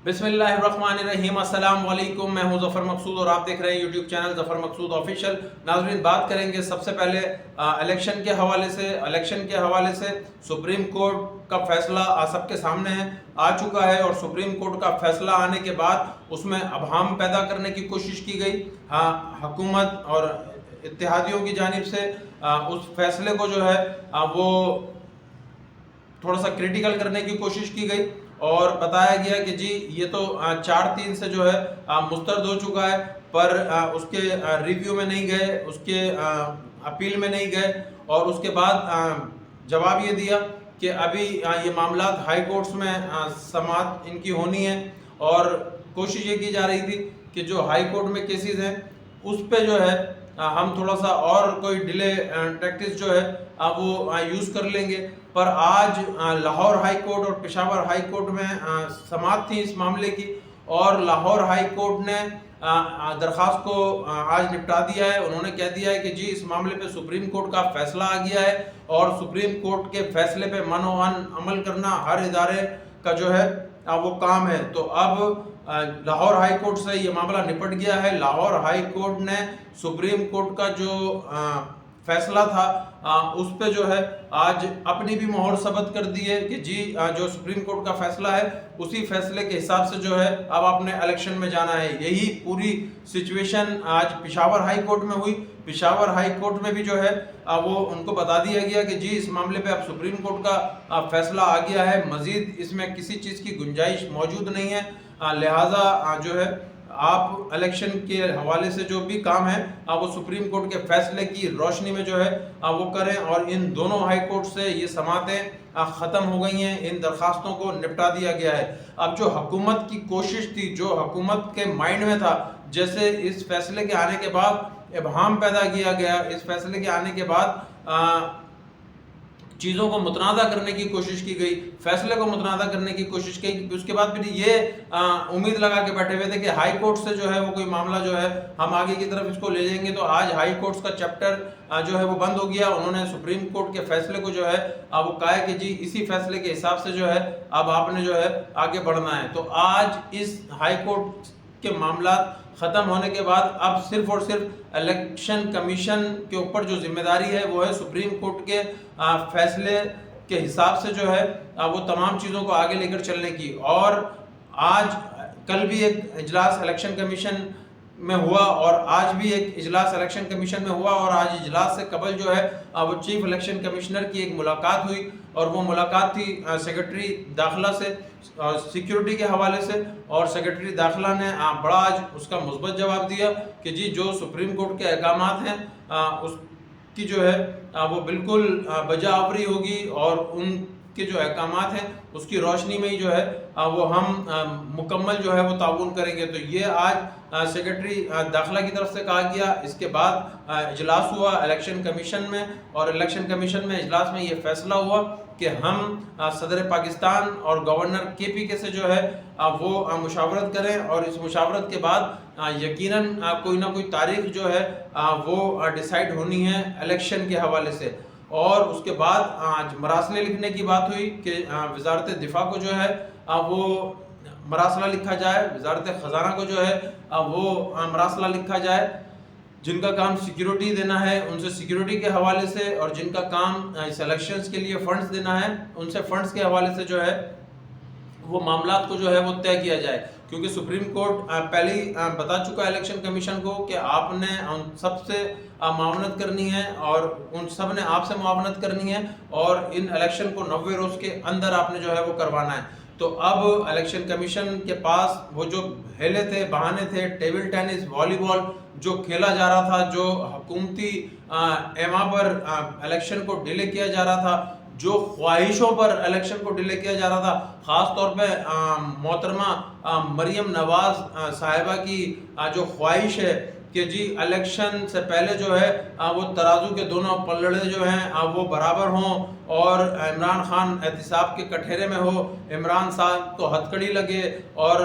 बिस्मिल्लाहिर्रहमानिर्रहीम। अस्सलाम वालेकुम। मैं हूं ज़फ़र मकसूद और आप देख रहे हैं यूट्यूब चैनल ज़फ़र मकसूद ऑफिशियल। नाज़रीन, बात करेंगे सबसे पहले इलेक्शन के हवाले से सुप्रीम कोर्ट का फैसला सबके सामने है, आ चुका है। और सुप्रीम कोर्ट का फैसला आने के बाद उसमें अबहम पैदा करने की कोशिश की गई। हुकूमत और इत्तेहादियों की जानिब से उस फैसले को जो है वो थोड़ा सा क्रिटिकल करने की कोशिश की गई और बताया गया कि जी ये तो 4-3 से जो है मुस्तरद हो चुका है, पर उसके रिव्यू में नहीं गए, उसके अपील में नहीं गए। और उसके बाद जवाब ये दिया कि अभी ये मामलात हाई कोर्ट्स में समाअत इनकी होनी है। और कोशिश ये की जा रही थी कि जो हाई कोर्ट में केसेस हैं उस पे जो है हम थोड़ा सा और कोई डिले टैक्टिस जो है वो यूज़ कर लेंगे। पर आज लाहौर हाई कोर्ट और पेशावर हाई कोर्ट में समाअत थी इस मामले की, और लाहौर हाई कोर्ट ने दरख्वास्त को आज निपटा दिया है। उन्होंने कह दिया है कि जी इस मामले पे सुप्रीम कोर्ट का फैसला आ गया है और सुप्रीम कोर्ट के फैसले पे मनोअन अमल करना हर इदारे का जो है वो काम है। तो अब लाहौर हाई कोर्ट से ये मामला निपट गया है। लाहौर हाई कोर्ट ने सुप्रीम कोर्ट का जो फैसला था उस पे जो है आज अपनी भी मोहर सबत कर दी है कि जी जो सुप्रीम कोर्ट का फैसला है उसी फैसले के हिसाब से जो है अब आपने इलेक्शन में जाना है। यही पूरी सिचुएशन आज पेशावर हाई कोर्ट में हुई। पेशावर हाई कोर्ट में भी जो है वो उनको बता दिया गया कि जी इस मामले पे अब सुप्रीम कोर्ट का फैसला आ गया है, मजीद इसमें किसी चीज़ की गुंजाइश मौजूद नहीं है। लिहाजा जो है आप इलेक्शन के हवाले से जो भी काम है वो सुप्रीम कोर्ट के फैसले की रोशनी में जो है वो करें। और इन दोनों हाई कोर्ट से ये समातें ख़त्म हो गई हैं, इन दरख्वास्तों को निपटा दिया गया है। अब जो हुकूमत की कोशिश थी, जो हुकूमत के माइंड में था, जैसे इस फैसले के आने के बाद इबहम पैदा किया गया, इस फैसले के आने के बाद चीज़ों को मुतनाज़ा करने की कोशिश की गई, फैसले को मुतनाज़ा करने की कोशिश की। उसके बाद फिर ये उम्मीद लगा के बैठे हुए थे कि हाई कोर्ट से जो है वो कोई मामला जो है हम आगे की तरफ इसको ले जाएंगे। तो आज हाई कोर्ट्स का चैप्टर जो है वो बंद हो गया। उन्होंने सुप्रीम कोर्ट के फैसले को जो है वो कहा कि जी इसी फैसले के हिसाब से जो है अब आपने जो है आगे बढ़ना है। तो आज इस हाई कोर्ट के मामला ख़त्म होने के बाद अब सिर्फ और सिर्फ इलेक्शन कमीशन के ऊपर जो जिम्मेदारी है वो है सुप्रीम कोर्ट के फैसले के हिसाब से जो है वो तमाम चीज़ों को आगे लेकर चलने की। और आज कल भी एक इजलास इलेक्शन कमीशन में हुआ और आज भी एक इजलास इलेक्शन कमीशन में हुआ। और आज इजलास से कबल जो है वो चीफ इलेक्शन कमिश्नर की एक मुलाकात हुई और वो मुलाकात थी सेक्रेटरी दाखिला से सिक्योरिटी के हवाले से। और सेक्रेटरी दाखिला ने बड़ा आज उसका मुस्बत जवाब दिया कि जी जो सुप्रीम कोर्ट के अहकामात हैं उसकी जो है वो बिल्कुल बजावरी होगी और उनके जो अहकामात हैं उसकी रोशनी में ही जो है वो हम मुकम्मल जो है वो ताउन करेंगे। तो ये आज सेक्रेटरी दाखिला की तरफ से कहा गया। इसके बाद इजलास हुआ इलेक्शन कमीशन में और इलेक्शन कमीशन में इजलास में ये फैसला हुआ कि हम सदर पाकिस्तान और गवर्नर KPK से जो है वो मुशावरत करें और इस मुशावरत के बाद यकीनन कोई ना कोई तारीख जो है वो डिसाइड होनी है इलेक्शन के हवाले से। और उसके बाद आज मरासले लिखने की बात हुई कि वजारत दिफा को जो है वो मरासला लिखा जाए, वजारत ख़जाना को जो है वो मरासला लिखा जाए। जिनका काम सिक्योरिटी देना है उनसे सिक्योरिटी के हवाले से, और जिनका काम इस इलेक्शंस के लिए फ़ंड्स देना है उनसे फ़ंड्स के हवाले से जो है वो मामलात को जो है वो तय किया जाए। क्योंकि सुप्रीम कोर्ट पहले ही बता चुका है इलेक्शन कमीशन को कि आपने उन सब से मुआवनत करनी है और उन सब ने आपसे मुआवनत करनी है और इन इलेक्शन को 90 रोज़ के अंदर आपने जो है वो करवाना है। तो अब इलेक्शन कमीशन के पास वो जो हेले थे, बहाने थे, टेबल टेनिस, वॉलीबॉल जो खेला जा रहा था, जो हुकूमती एमा पर इलेक्शन को डिले किया जा रहा था, जो ख्वाहिशों पर इलेक्शन को डिले किया जा रहा था, ख़ास तौर पे मोहतरमा मरियम नवाज़ साहिबा की जो ख्वाहिश है कि जी इलेक्शन से पहले जो है वो तराजू के दोनों पल्लड़े जो हैं वो बराबर हों और इमरान खान एहतिसाब के कठेरे में हो, इमरान साहब को हथकड़ी लगे और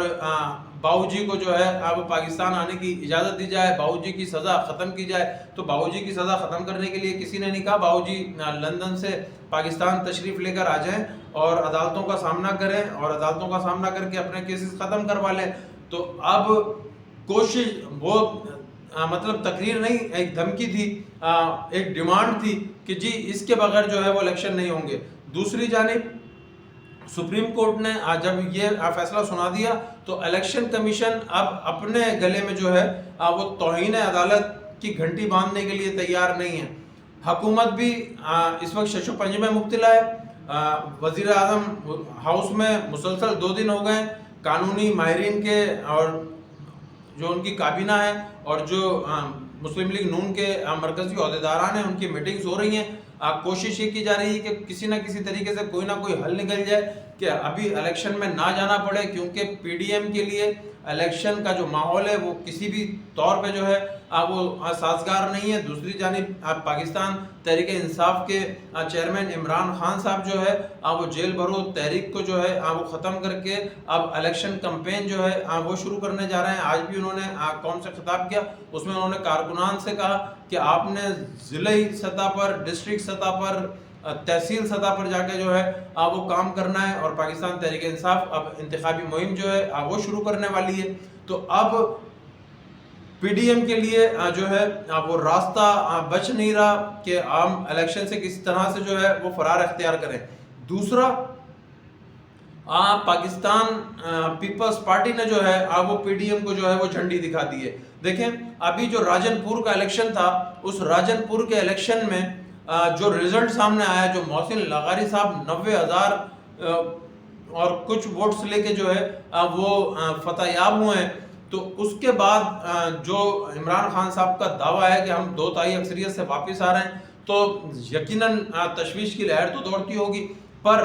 बाऊजी को जो है अब पाकिस्तान आने की इजाज़त दी जाए, बाऊजी की सज़ा ख़त्म की जाए। तो बाऊजी की सज़ा ख़त्म करने के लिए किसी ने नहीं कहा बाऊजी लंदन से पाकिस्तान तशरीफ़ लेकर आ जाएं और अदालतों का सामना करें और अदालतों का सामना करके अपने केसेस ख़त्म करवा लें। तो अब कोशिश वो मतलब तकरीर नहीं, एक धमकी थी, एक डिमांड थी कि जी इसके बगैर जो है वो इलेक्शन नहीं होंगे। दूसरी जानिब सुप्रीम कोर्ट ने जब ये फैसला सुना दिया तो इलेक्शन कमीशन अब अपने गले में जो है वो तौहीन अदालत की घंटी बांधने के लिए तैयार नहीं है। हुकूमत भी इस वक्त शशोपंज में मुब्तला है। वज़ीर आज़म हाउस में मुसलसल 2 दिन हो गए, कानूनी माहिरीन के और जो उनकी काबीना है और जो मुस्लिम लीग नून के मरकज़ी अहदेदारान हैं उनकी मीटिंग्स हो रही हैं। कोशिश ये की जा रही है कि किसी न किसी तरीके से कोई ना कोई हल निकल जाए कि अभी इलेक्शन में ना जाना पड़े, क्योंकि पीडीएम के लिए इलेक्शन का जो माहौल है वो किसी भी तौर पे जो है वो साजगार नहीं है। दूसरी जानिब पाकिस्तान तहरीक इंसाफ के चेयरमैन इमरान खान साहब जो है वो जेल भरो तहरीक को जो है वो ख़त्म करके अब इलेक्शन कैंपेन जो है वो शुरू करने जा रहे हैं। आज भी उन्होंने कौन सा खिताब किया, उसमें उन्होंने कारकुनान से कहा कि आपने ज़िले सतह पर, डिस्ट्रिक्ट सतह पर, तहसील सतह पर जाके जो है वो काम करना है और पाकिस्तान तहरीक इंसाफ अब इंतखाबी मुहिम जो है वो शुरू करने वाली है। तो अब पीडीएम के लिए जो है वो रास्ता बच नहीं रहा कि आम इलेक्शन से किस तरह से जो है वो फरार अख्तियार करें। दूसरा, पाकिस्तान पीपल्स पार्टी ने जो है वो पीडीएम को जो है वो झंडी दिखा दी है। देखें, अभी जो राजनपुर का इलेक्शन था, उस राजनपुर के इलेक्शन में जो रिजल्ट सामने आया, जो मोहसिन लगारी साहब 90,000 और कुछ वोट्स लेके जो है वो फतह याब हुए हैं, तो उसके बाद जो इमरान खान साहब का दावा है कि हम 2/3 अक्सरियत से वापस आ रहे हैं, तो यकीनन तशवीश की लहर तो दौड़ती होगी। पर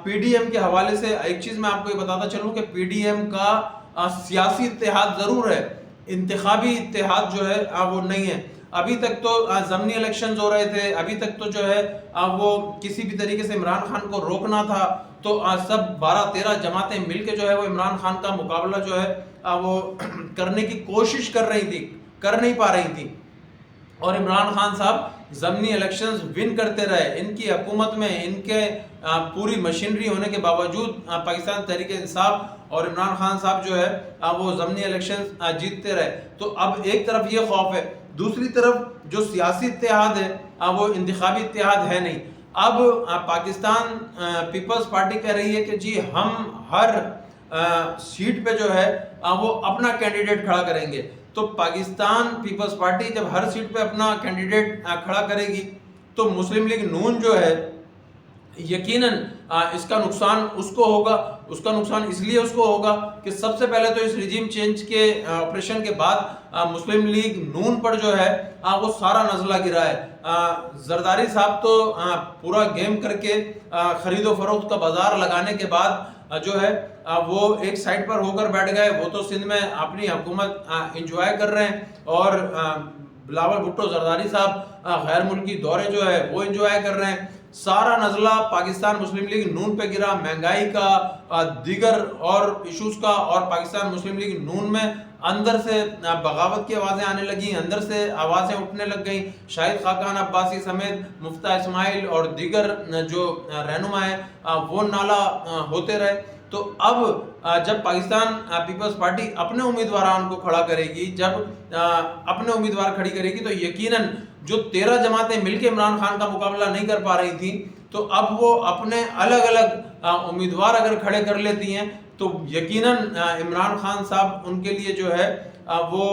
पीडीएम के हवाले से एक चीज़ मैं आपको ये बताता चलूँ कि पीडीएम का सियासी इत्तेहाद ज़रूर है, इंतखाबी इत्तेहाद जो है वो नहीं है। अभी तक तो ज़मनी इलेक्शंस हो रहे थे, अभी तक तो जो है वो किसी भी तरीके से इमरान खान को रोकना था, तो सब 12-13 जमातें मिलके जो है वो इमरान खान का मुकाबला जो है वो करने की कोशिश कर रही थी, कर नहीं पा रही थी। और इमरान खान साहब ज़मनी इलेक्शंस विन करते रहे। इनकी हुकूमत में इनके पूरी मशीनरी होने के बावजूद पाकिस्तान तहरीक इंसाफ और इमरान खान साहब जो है वो ज़मनी इलेक्शंस जीतते रहे। तो अब एक तरफ ये खौफ है, दूसरी तरफ जो सियासी इत्तेहाद है वो इंतखाबी इत्तेहाद है नहीं। अब पाकिस्तान पीपल्स पार्टी कह रही है कि जी हम हर सीट पे जो है वो अपना कैंडिडेट खड़ा करेंगे। तो पाकिस्तान पीपल्स पार्टी जब हर सीट पे अपना कैंडिडेट खड़ा करेगी तो मुस्लिम लीग नून जो है यकीनन इसका नुकसान उसको होगा। उसका नुकसान इसलिए उसको होगा कि सबसे पहले तो इस रिजीम चेंज के ऑपरेशन के बाद मुस्लिम लीग नून पर जो है वो सारा नज़ला गिरा है। जरदारी साहब तो पूरा गेम करके खरीदो फरोख्त का बाजार लगाने के बाद जो है वो एक साइड पर होकर बैठ गए। वो तो सिंध में अपनी हुकूमत इंजॉय कर रहे हैं और बिलावल भुट्टो जरदारी साहब गैर मुल्की दौरे जो है वो इंजॉय कर रहे हैं। सारा नज़ला पाकिस्तान मुस्लिम लीग नून पे गिरा, महंगाई का, दीगर और इश्यूज का, और पाकिस्तान मुस्लिम लीग नून में अंदर से बगावत की आवाज़ें आने लगी, अंदर से आवाज़ें उठने लग गई। शाहिद खाकान अब्बासी समेत मुफ्ता इस्माइल और दीगर जो रहनुमा है वो नाला होते रहे। तो अब जब पाकिस्तान पीपल्स पार्टी अपने उम्मीदवार को खड़ा करेगी, जब अपने उम्मीदवार खड़ी करेगी, तो यकीनन जो 13 जमातें मिलकर इमरान खान का मुकाबला नहीं कर पा रही थी, तो अब वो अपने अलग अलग उम्मीदवार अगर खड़े कर लेती हैं तो यकीनन इमरान खान साहब उनके लिए जो है वो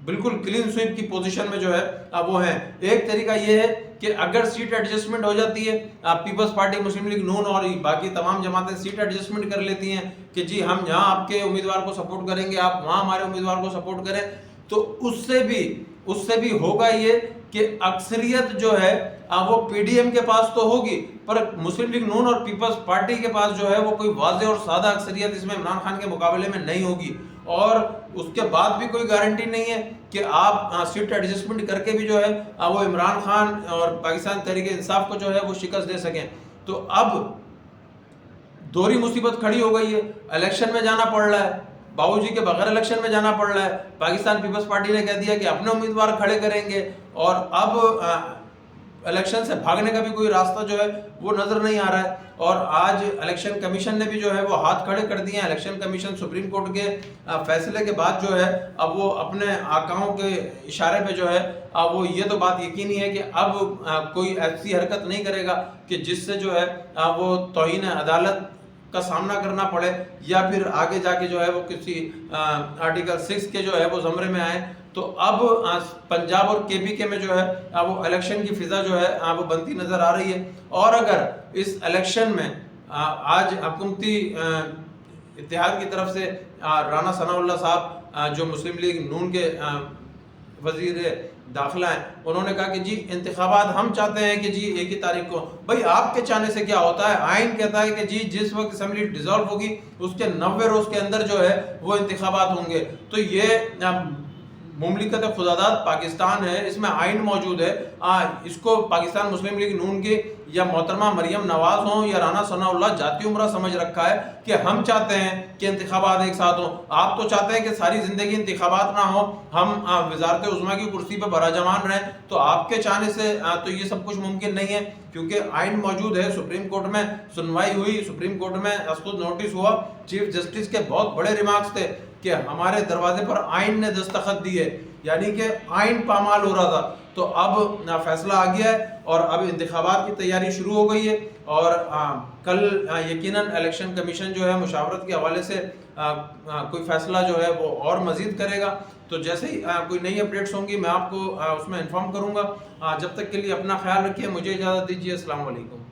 बिल्कुल क्लीन स्वीप की पोजीशन में जो है वो है। एक तरीका ये है कि अगर सीट एडजस्टमेंट हो जाती है, पीपल्स पार्टी, मुस्लिम लीग नून और बाकी तमाम जमातें सीट एडजस्टमेंट कर लेती हैं कि जी हम यहाँ आपके उम्मीदवार को सपोर्ट करेंगे, आप वहाँ हमारे उम्मीदवार को सपोर्ट करें, तो उससे भी होगा ये कि अक्सरियत जो है वो पीडीएम के पास तो होगी, पर मुस्लिम लीग नून और पीपल्स पार्टी के पास जो है वो कोई वाज़ेह और सादा अक्सरियत इसमें इमरान खान के मुकाबले में नहीं होगी। और उसके बाद भी कोई गारंटी नहीं है कि आप सीट एडजस्टमेंट करके भी जो है वो इमरान खान और पाकिस्तान तहरीक इंसाफ को जो है वो शिकस्त दे सकें। तो अब दोहरी मुसीबत खड़ी हो गई है, इलेक्शन में जाना पड़ रहा है, बाबूजी के बगैर इलेक्शन में जाना पड़ रहा है। पाकिस्तान पीपल्स पार्टी ने कह दिया कि अपने उम्मीदवार खड़े करेंगे, और अब इलेक्शन से भागने का भी कोई रास्ता जो है वो नज़र नहीं आ रहा है। और आज इलेक्शन कमीशन ने भी जो है वो हाथ खड़े कर दिए हैं। इलेक्शन कमीशन सुप्रीम कोर्ट के फैसले के बाद जो है अब वो अपने आकाओं के इशारे पे जो है वो ये तो बात यकीनी है कि अब कोई ऐसी हरकत नहीं करेगा कि जिससे जो है वो तौहीन अदालत का सामना करना पड़े, या फिर आगे जाके जो है वो किसी आर्टिकल 6 के जो है वो ज़मरे में आए। तो अब पंजाब और केपीके में जो है वो इलेक्शन की फिजा जो है वो बनती नज़र आ रही है। और अगर इस इलेक्शन में आज हुकूमती इत्तेहाद की तरफ से राना सनाउल्लाह साहब जो मुस्लिम लीग नून के वजीर दाखिला हैं, उन्होंने कहा कि जी इंतखाबात हम चाहते हैं कि जी 1 तारीख को। भाई आपके चाहने से क्या होता है? आइन कहता है कि जी जिस वक्त असेंबली डिसॉल्व होगी उसके 90 रोज़ के अंदर जो है वो इंतखाबात होंगे। तो ये मुमलिकत खुदादाद पाकिस्तान है, इसमें आइन मौजूद है। इसको पाकिस्तान मुस्लिम लीग नून के या मोहतरमा मरियम नवाज हों या राना सनाउल्लाह जाती उम्रा समझ रखा है कि हम चाहते हैं कि इंतखाबात एक साथ हों। आप तो चाहते हैं कि सारी ज़िंदगी इंतखाबात ना हो, हम वज़ारत उज़्मा की कुर्सी पर बराजमान रहें। तो आपके चाहने से तो ये सब कुछ मुमकिन नहीं है, क्योंकि आइन मौजूद है। सुप्रीम कोर्ट में सुनवाई हुई, सुप्रीम कोर्ट में खुद नोटिस हुआ, चीफ जस्टिस के बहुत बड़े रिमार्क्स थे कि हमारे दरवाजे पर आइन ने दस्तखत दी है, यानी कि आइन पामाल हो रहा था। तो अब फैसला आ गया है और अब इंतखाबात की तैयारी शुरू हो गई है। और कल यकीनन इलेक्शन कमीशन जो है मुशावरत के हवाले से कोई फैसला जो है वो और मज़ीद करेगा। तो जैसे ही कोई नई अपडेट्स होंगी मैं आपको उसमें इन्फॉर्म करूँगा। जब तक के लिए अपना ख्याल रखिए, मुझे इजाज़त दीजिए। अस्सलाम वालेकुम।